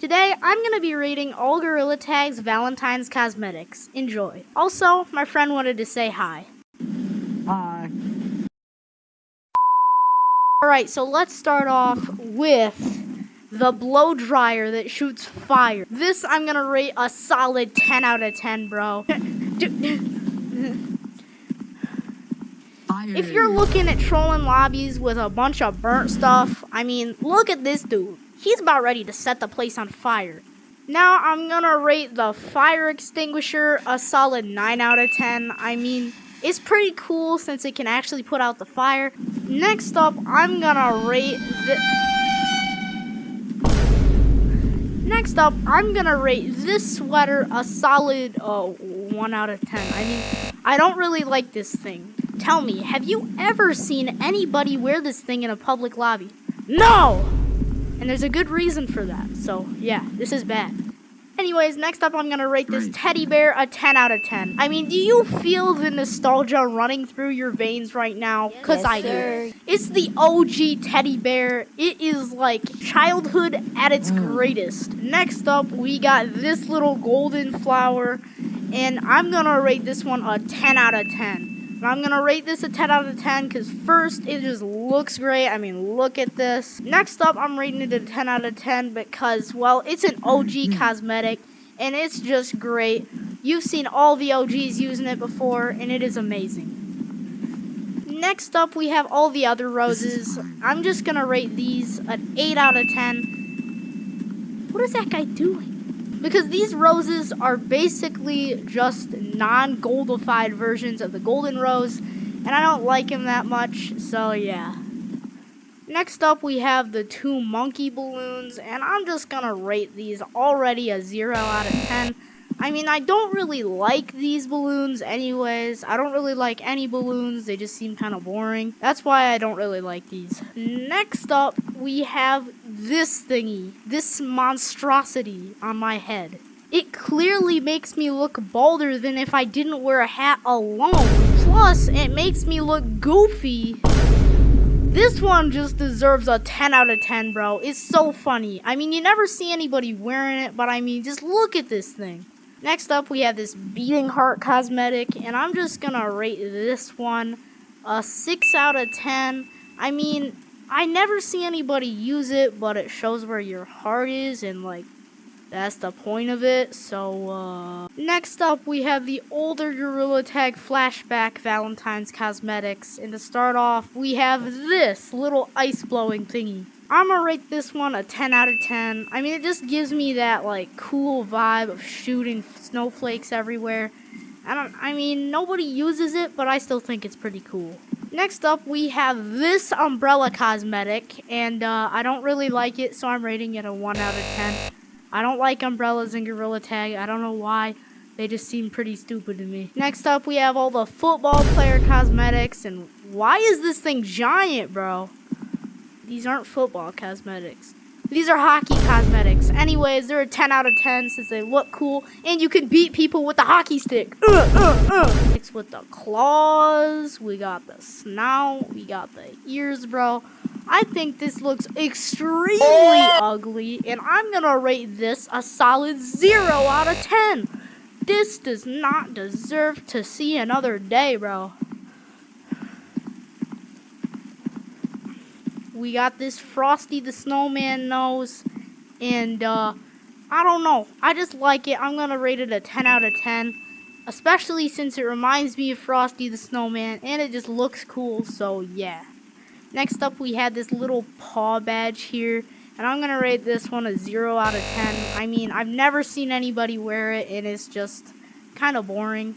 Today, I'm going to be rating all Gorilla Tag's Valentines cosmetics. Enjoy. Also, my friend wanted to say hi. Hi. Alright, so let's start off with the blow dryer that shoots fire. This I'm going to rate a solid 10 out of 10, bro. Fire. If you're looking at trolling lobbies with a bunch of burnt stuff, I mean, look at this dude. He's about ready to set the place on fire. Now I'm gonna rate the fire extinguisher a solid 9 out of 10. I mean, it's pretty cool since it can actually put out the fire. Next up, I'm gonna rate this sweater a solid 1 out of 10. I mean, I don't really like this thing. Tell me, have you ever seen anybody wear this thing in a public lobby? No! And there's a good reason for that. So, yeah, this is bad. Anyways, next up, I'm going to rate this teddy bear a 10 out of 10. I mean, do you feel the nostalgia running through your veins right now? Because I do. It's the OG teddy bear. It is like childhood at its greatest. Next up, we got this little golden flower. And I'm going to rate this one a 10 out of 10. And I'm going to rate this a 10 out of 10 because first, it just looks great. I mean, look at this. Next up, I'm rating it a 10 out of 10 because, well, it's an OG cosmetic and it's just great. You've seen all the OGs using it before and it is amazing. Next up, we have all the other roses. I'm just going to rate these an 8 out of 10. What is that guy doing? Because these roses are basically just non-goldified versions of the golden rose, and I don't like them that much, so yeah. Next up, we have the 2 monkey balloons, and I'm just gonna rate these already a 0 out of 10. I mean, I don't really like these balloons anyways. I don't really like any balloons. They just seem kind of boring. That's why I don't really like these. Next up, we have this thingy. This monstrosity on my head. It clearly makes me look balder than if I didn't wear a hat alone. Plus, it makes me look goofy. This one just deserves a 10 out of 10, bro. It's so funny. I mean, you never see anybody wearing it, but I mean, just look at this thing. Next up, we have this beating heart cosmetic, and I'm just gonna rate this one a 6 out of 10. I mean, I never see anybody use it, but it shows where your heart is, and like, that's the point of it. So, next up, we have the older Gorilla Tag Flashback Valentine's cosmetics, and to start off, we have this little ice blowing thingy. I'm gonna rate this one a 10 out of 10. I mean, it just gives me that, like, cool vibe of shooting snowflakes everywhere. I mean, nobody uses it, but I still think it's pretty cool. Next up, we have this umbrella cosmetic, and I don't really like it, so I'm rating it a 1 out of 10. I don't like umbrellas in Gorilla Tag. I don't know why. They just seem pretty stupid to me. Next up, we have all the football player cosmetics, and why is this thing giant, bro? These aren't football cosmetics. These are hockey cosmetics. Anyways, they're a 10 out of 10 since they look cool. And you can beat people with the hockey stick. It's with the claws. We got the snout. We got the ears, bro. I think this looks extremely ugly. And I'm going to rate this a solid 0 out of 10. This does not deserve to see another day, bro. We got this Frosty the Snowman nose, and I don't know. I just like it. I'm going to rate it a 10 out of 10, especially since it reminds me of Frosty the Snowman, and it just looks cool, so yeah. Next up, we had this little paw badge here, and I'm going to rate this one a 0 out of 10. I mean, I've never seen anybody wear it, and it's just kind of boring.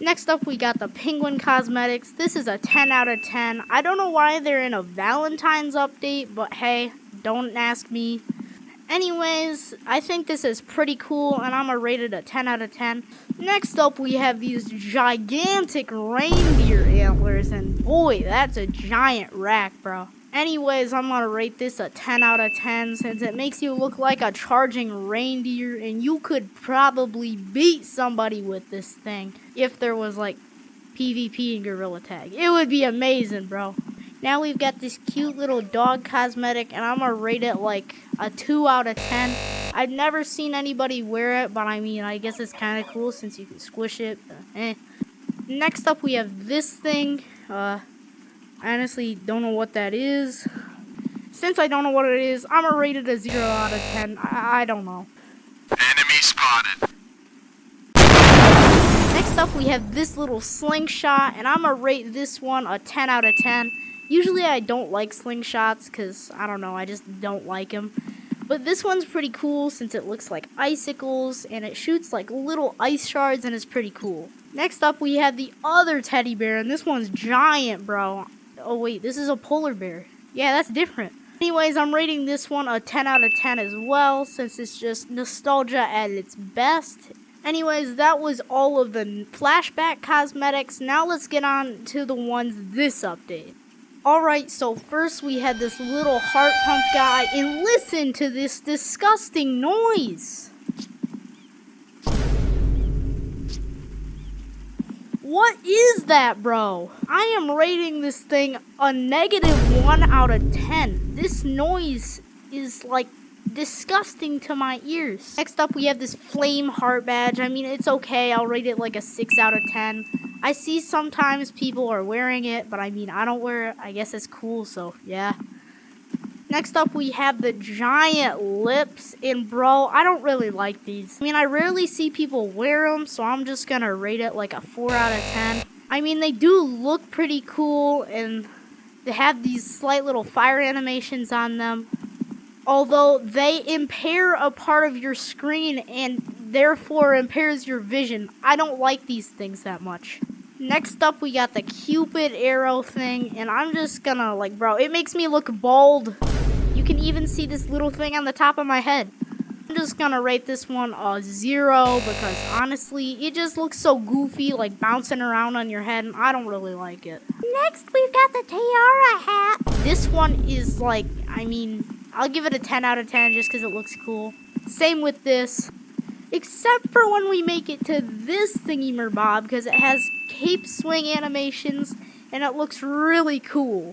Next up, we got the Penguin Cosmetics. This is a 10 out of 10. I don't know why they're in a Valentine's update, but hey, don't ask me. Anyways, I think this is pretty cool, and I'm going to rate it a 10 out of 10. Next up, we have these gigantic reindeer antlers, and boy, that's a giant rack, bro. Anyways, I'm going to rate this a 10 out of 10 since it makes you look like a charging reindeer, and you could probably beat somebody with this thing if there was like PvP in Gorilla Tag. It would be amazing, bro. Now we've got this cute little dog cosmetic, and I'm going to rate it like a 2 out of 10. I've never seen anybody wear it, but I mean, I guess it's kind of cool since you can squish it. Next up, we have this thing. I honestly don't know what that is. Since I don't know what it is, I'm gonna rate it a 0 out of 10. I don't know. Enemy spotted. Next up, we have this little slingshot, and I'm gonna rate this one a 10 out of 10. Usually I don't like slingshots because, I don't know, I just don't like them. But this one's pretty cool since it looks like icicles, and it shoots like little ice shards, and it's pretty cool. Next up, we have the other teddy bear, and this one's giant, bro. Oh wait, this is a polar bear. Yeah, that's different. Anyways, I'm rating this one a 10 out of 10 as well, since it's just nostalgia at its best. Anyways, that was all of the flashback cosmetics. Now let's get on to the ones this update. Alright, so first we had this little heart pump guy, and listen to this disgusting noise. What is that, bro? I am rating this thing a -1 out of 10. This noise is like disgusting to my ears. Next up, we have this flame heart badge. I mean, it's okay. I'll rate it like a 6 out of 10. I see sometimes people are wearing it, but I mean, I don't wear it. I guess it's cool, so yeah. Next up, we have the giant lips, and bro, I don't really like these. I mean, I rarely see people wear them, so I'm just gonna rate it like a 4 out of 10. I mean, they do look pretty cool, and they have these slight little fire animations on them. Although they impair a part of your screen and therefore impairs your vision. I don't like these things that much. Next up, we got the Cupid arrow thing, and I'm just gonna, like, bro, it makes me look bald. You can even see this little thing on the top of my head. I'm just gonna rate this one a 0 because honestly, it just looks so goofy, like bouncing around on your head, and I don't really like it. Next, we've got the tiara hat. This one is like, I mean, I'll give it a 10 out of 10 just because it looks cool. Same with this. Except for when we make it to this thingy-merbob because it has cape swing animations and it looks really cool.